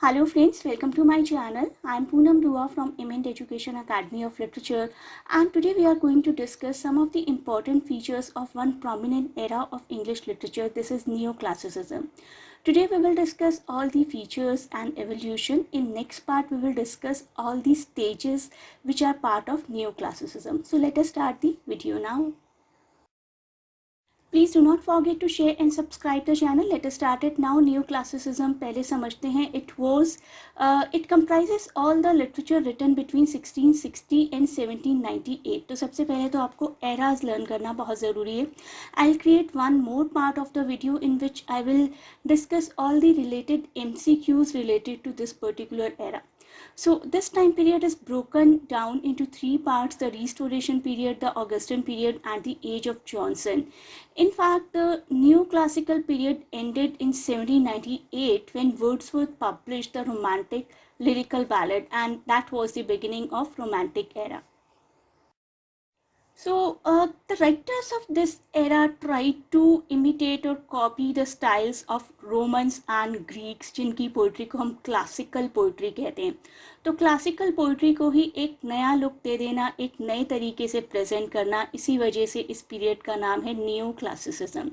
Hello friends, welcome to my channel. I am Poonam Dua from Imint Education Academy of Literature, and today we are going to discuss some of the important features of one prominent era of English literature. This is Neoclassicism. Today we will discuss all the features and evolution. In next part we will discuss all the stages which are part of Neoclassicism. So let us start the video now. Please do not forget to share and subscribe the channel. Let us start it now. Neoclassicism पहले समझते हैं. It comprises all the literature written between 1660 and 1798. तो सबसे पहले तो आपको eras learn करना बहुत ज़रूरी है. I'll create one more part of the video in which I will discuss all the related MCQs related to this particular era. So this time period is broken down into three parts: the Restoration period, the Augustan period, and the Age of Johnson. In fact, the neoclassical period ended in 1798 when Wordsworth published the Romantic Lyrical Ballad, and that was the beginning of Romantic era. So the writers of this era tried to imitate or copy the styles of Romans and Greeks, जिनकी poetry को हम classical poetry कहते हैं. तो classical poetry को ही एक नया look दे देना, एक नए तरीके से प्रेजेंट करना, इसी वजह से इस पीरियड का नाम है new classicism.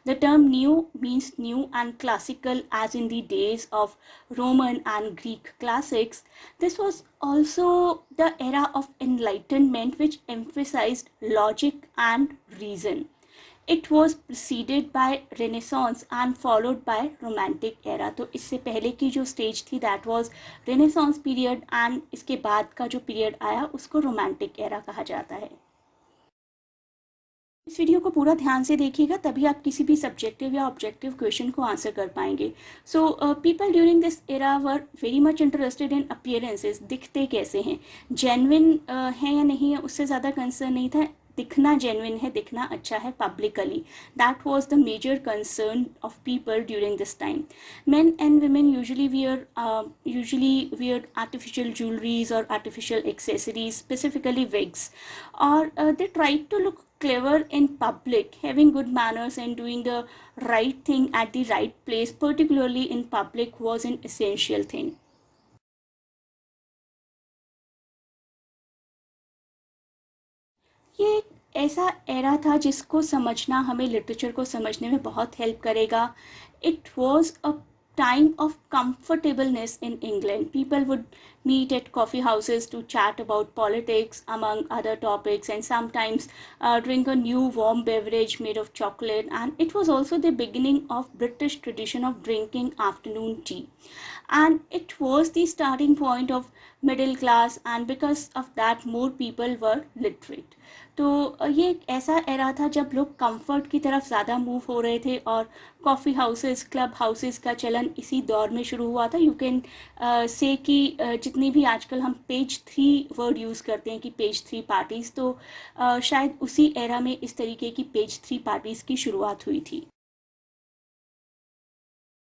The term new means new and classical age in the days of Roman and Greek classics. This was also the era of enlightenment which emphasized logic and reason. It was preceded by Renaissance and followed by Romantic era. तो इससे पहले की जो stage थी that was Renaissance period, and इसके बाद का जो पीरियड आया उसको Romantic era कहा जाता है. इस वीडियो को पूरा ध्यान से देखिएगा, तभी आप किसी भी सब्जेक्टिव या ऑब्जेक्टिव क्वेश्चन को आंसर कर पाएंगे. So people during this era were very much interested in appearances. दिखते कैसे हैं, जेन्युइन हैं या नहीं है, उससे ज़्यादा कंसर्न नहीं था. दिखना जेन्युइन है, दिखना अच्छा है publicly. That was the major concern of people during this time. Men and women usually wear artificial jewelries or artificial accessories, specifically wigs, or they tried to look clever in public. Having good manners and doing the right thing at the right place, particularly in public, was an essential thing. ये एक ऐसा era था जिसको समझना हमें literature को समझने में बहुत हेल्प करेगा. It was a time of comfortableness in England. People would meet at coffee houses to chat about politics, among other topics, and sometimes drink a new warm beverage made of chocolate. And it was also the beginning of British tradition of drinking afternoon tea. And it was the starting point of middle class, and because of that more people were literate. तो ये एक ऐसा era था जब लोग comfort की तरफ ज़्यादा मूव हो रहे थे, और कॉफ़ी हाउसेस, क्लब हाउसेस का चलन इसी दौर में शुरू हुआ था. यू कैन से कि जितनी भी आजकल हम पेज 3 वर्ड यूज़ करते हैं कि पेज 3 पार्टीज़, तो शायद उसी एरा में इस तरीके की पेज 3 पार्टीज़ की शुरुआत हुई थी.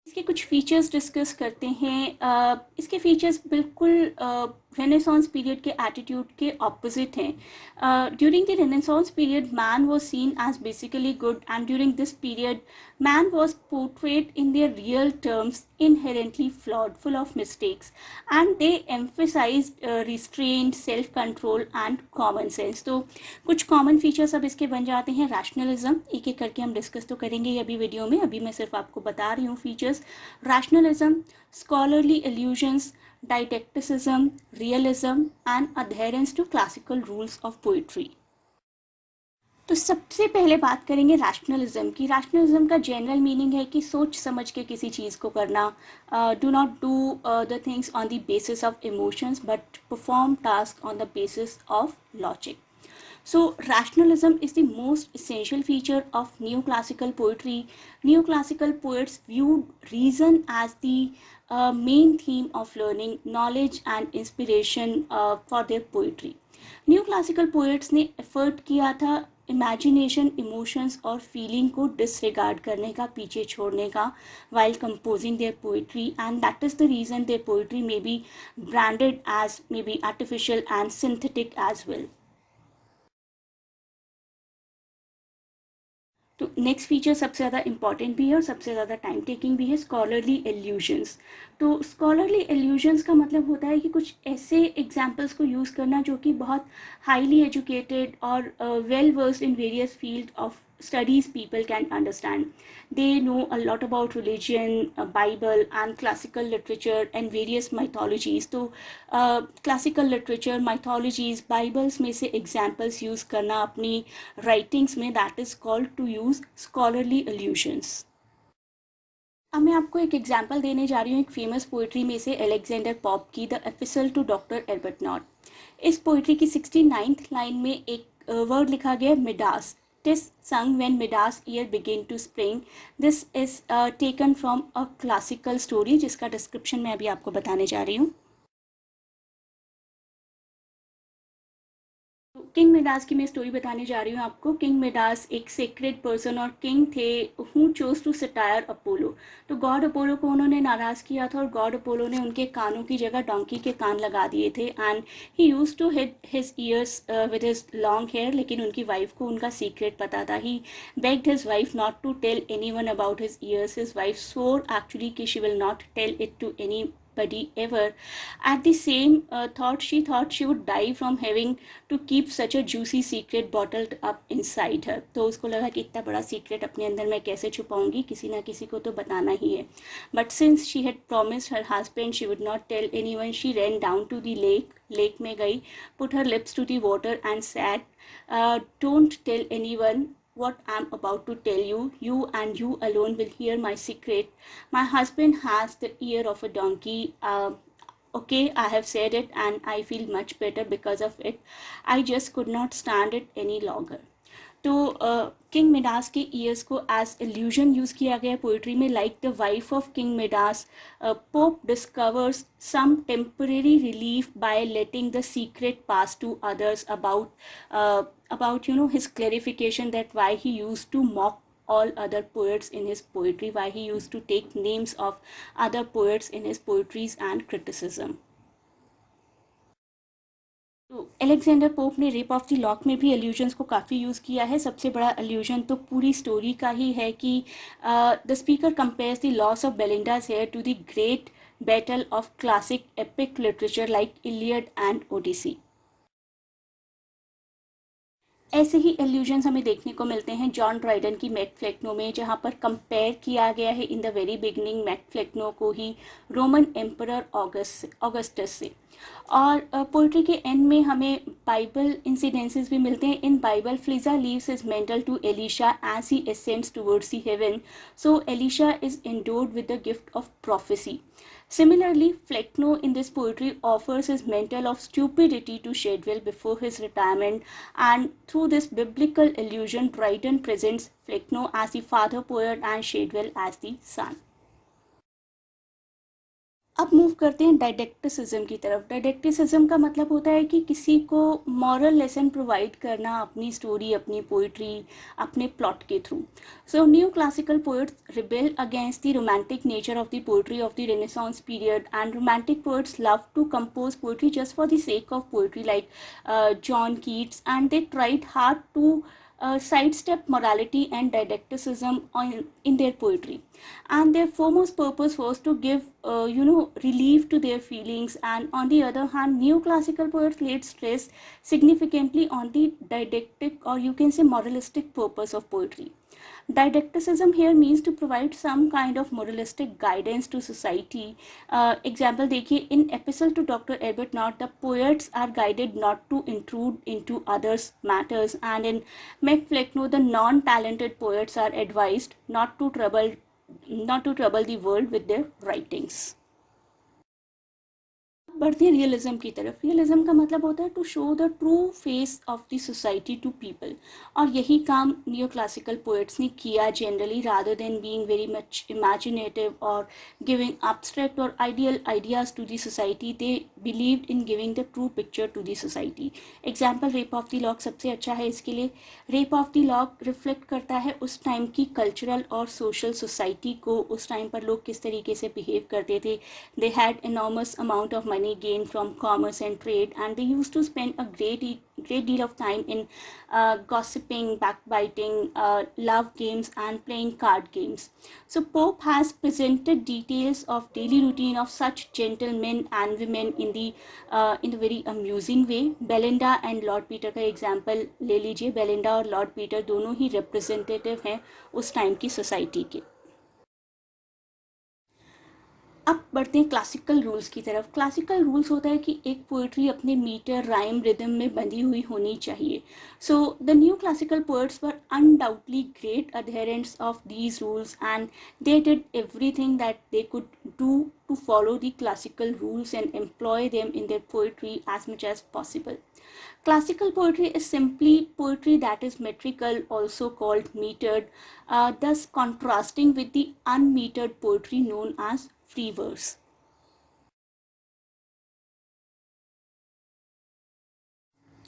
इसके कुछ फीचर्स डिस्कस करते हैं. इसके फीचर्स बिल्कुल रेनेसांस पीरियड के एटीट्यूड के ऑपोजिट हैं. During the Renaissance period man was seen as basically good, and during this period man was portrayed in their real terms inherently flawed, full of mistakes, and they emphasized restraint, self control and common sense. तो कुछ common features अब इसके बन जाते हैं. Rationalism, एक एक करके हम डिस्कस तो करेंगे अभी वीडियो में, अभी मैं सिर्फ आपको बता रही हूँ features. Rationalism, scholarly illusions, didacticism, realism and adherence to classical rules of poetry. तो सबसे पहले बात करेंगे रैशनलिज्म की. रैशनलिज्म का जनरल मीनिंग है कि सोच समझ के किसी चीज़ को करना. Do not do the things on the basis of emotions but perform task on the basis of logic. So rationalism is the most essential feature of neoclassical poetry. Neoclassical poets viewed reason as the main theme of learning, knowledge and inspiration for their poetry. Neoclassical poets ने effort किया था imagination, emotions और feeling को disregard करने का, पीछे छोड़ने का, while composing their poetry, and that is the reason their poetry may be branded as maybe artificial and synthetic as well. तो नेक्स्ट फीचर सबसे ज़्यादा इंपॉर्टेंट भी है और सबसे ज़्यादा टाइम टेकिंग भी है, स्कॉलरली एल्यूजन्स. तो स्कॉलरली एल्यूजन्स का मतलब होता है कि कुछ ऐसे एग्जाम्पल्स को यूज़ करना जो कि बहुत हाईली एजुकेटेड और well versed in various field of studies people can understand. They know a lot about religion, Bible and classical literature and various mythologies. तो classical literature, mythologies, Bibles में से examples use करना अपनी writings में, that is called to use scholarly allusions. अब मैं आपको एक एग्जाम्पल देने जा रही हूँ एक फेमस पोइट्री में से, अलेक्जेंडर पॉप की the epistle to doctor Arbuthnot. इस पोइट्री की 69th लाइन में एक वर्ड लिखा गया Midas. Tis sung when Midas year begin to spring. This is taken from a classical story जिसका डिस्क्रिप्शन मैं अभी आपको बताने जा रही हूँ। किंग मिडास की मैं स्टोरी बताने जा रही हूँ आपको। किंग मिडास एक सेक्रेड पर्सन और किंग थे who chose to satire Apollo. तो गॉड अपोलो को उन्होंने नाराज़ किया था और गॉड अपोलो ने उनके कानों की जगह डोंकी के कान लगा दिए थे and he used to hide his ears with his long hair. लेकिन उनकी वाइफ को उनका सीक्रेट पता था। He begged his wife not to tell anyone about his ears. His wife swore actually कि she will not tell it to anybody ever. At the same thought, she thought she would die from having to keep such a juicy secret bottled up inside her. तो उसको लगा कि इतना बड़ा secret अपने अंदर मैं कैसे छुपाऊंगी, किसी ना किसी को तो बताना ही है। But since she had promised her husband she would not tell anyone, she ran down to the lake. Lake में गई, put her lips to the water and said, don't tell anyone what I'm about to tell you. You and you alone will hear my secret. My husband has the ear of a donkey. Okay, I have said it and I feel much better because of it. I just could not stand it any longer. तो king Midas के ears को as allusion use किया गया poetry में। Like the wife of king Midas, Pope discovers some temporary relief by letting the secret pass to others about his clarification that why he used to mock all other poets in his poetry, why he used to take names of other poets in his poetries and criticism. तो Alexander pope ने rape of the lock में भी illusions को काफ़ी use किया है। सबसे बड़ा एल्यूजन तो पूरी स्टोरी का ही है कि the speaker compares the loss of Belinda's hair to the great battle of classic epic literature like Iliad and Odyssey. ऐसे ही एल्यूजन्स हमें देखने को मिलते हैं जॉन ड्राइडन की मैकफ्लेक्नो में, जहाँ पर कंपेयर किया गया है इन द वेरी बिगनिंग मैकफ्लेक्नो को ही रोमन एम्परर ऑगस्टस से। और पोइट्री के एंड में हमें बाइबल इंसिडेंसेस भी मिलते हैं। In Bible Elijah leaves his mantle to Elisha as he ascends towards the heaven. So Elisha is endowed with the gift of prophecy. Similarly, Flecknoe in this poetry offers his mantle of stupidity to Shadwell before his retirement, and through this biblical allusion, Dryden presents Flecknoe as the father poet and Shadwell as the son. अब move करते हैं डायडेक्टिसिज्म की तरफ। डायडेक्टिसिज्म का मतलब होता है कि किसी को मॉरल लेसन प्रोवाइड करना अपनी स्टोरी, अपनी पोइट्री, अपने प्लॉट के through. So new classical poets rebel against the romantic nature of the poetry of the Renaissance period, and romantic poets love to compose poetry just for the sake of poetry like John Keats, and they tried hard to sidestep morality and didacticism in their poetry, and their foremost purpose was to give relief to their feelings. And on the other hand, neoclassical poets laid stress significantly on the didactic, or you can say moralistic purpose of poetry. Didacticism here means to provide some kind of moralistic guidance to society. Example देखिए, in epistle to Dr. Albert Knott, the poets are guided not to intrude into others' matters, and in Flecknoe, the non-talented poets are advised not to trouble the world with their writings. बढ़ते हैं realism की तरफ। Realism का मतलब होता है to show the true face of the society to people, और यही काम न्यू क्लासिकल पोएट्स ने किया generally, rather than being very much imaginative और गिविंग एब्स्ट्रैक्ट और ideal ideas to the society. They believed in giving the true picture to the society. Example Rape of the Lock सबसे अच्छा है इसके लिए। Rape of the Lock reflect करता है उस टाइम की कल्चरल और सोशल सोसाइटी को, उस टाइम पर लोग किस तरीके से बिहेव करते थे। They had enormous amount of money, money gained from commerce and trade, and they used to spend a great deal of time in gossiping, backbiting, love games, and playing card games. So Pope has presented details of daily routine of such gentlemen and women in a very amusing way. Belinda and Lord Peter का example ले लीजिए. Belinda और Lord Peter दोनों ही representative हैं उस time की society के. अब बढ़ते हैं क्लासिकल रूल्स की तरफ. क्लासिकल रूल्स होता है कि एक पोइट्री अपने मीटर, राइम, रिदम में बंधी हुई होनी चाहिए. So the new classical poets were undoubtedly great adherents of these rules and they did everything that they could do to follow the classical rules and employ them in their poetry as much as possible. Classical poetry is simply poetry that is metrical, also called metered, thus contrasting with the unmetered poetry known as free verse.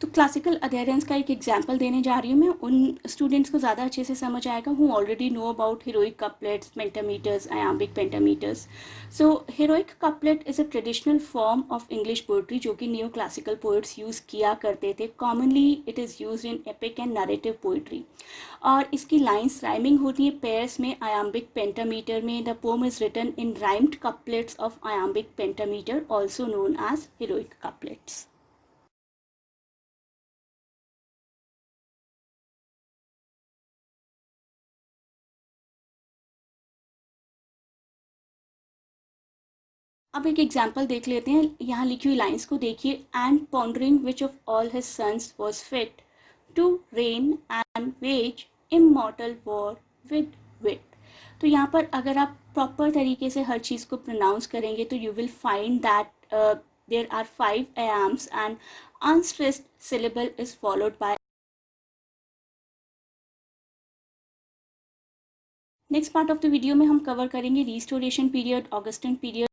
तो classical adherence का एक example देने जा रही हूँ मैं. उन students को ज़्यादा अच्छे से समझ आएगा who already know about heroic couplets, pentameters, iambic pentameters. So heroic couplet is a traditional form of English poetry जो कि न्यू क्लासिकल पोइट्स यूज़ किया करते थे. Commonly it is used in epic and narrative poetry, और इसकी lines rhyming होती है pairs में. आयाम्बिक पेंटामीटर में the poem is written in rhymed couplets of iambic pentameter, also known as heroic couplets. अब एक एग्जाम्पल देख लेते हैं. यहाँ लिखी हुई लाइन्स को देखिए. And pondering which of all his sons was fit to reign and wage immortal war with wit. तो यहाँ पर अगर आप प्रॉपर तरीके से हर चीज़ को प्रोनाउंस करेंगे तो you will find that there are 5 iambs and unstressed syllable is followed by. Next part of the video में हम कवर करेंगे रिस्टोरेशन पीरियड, ऑगस्टन पीरियड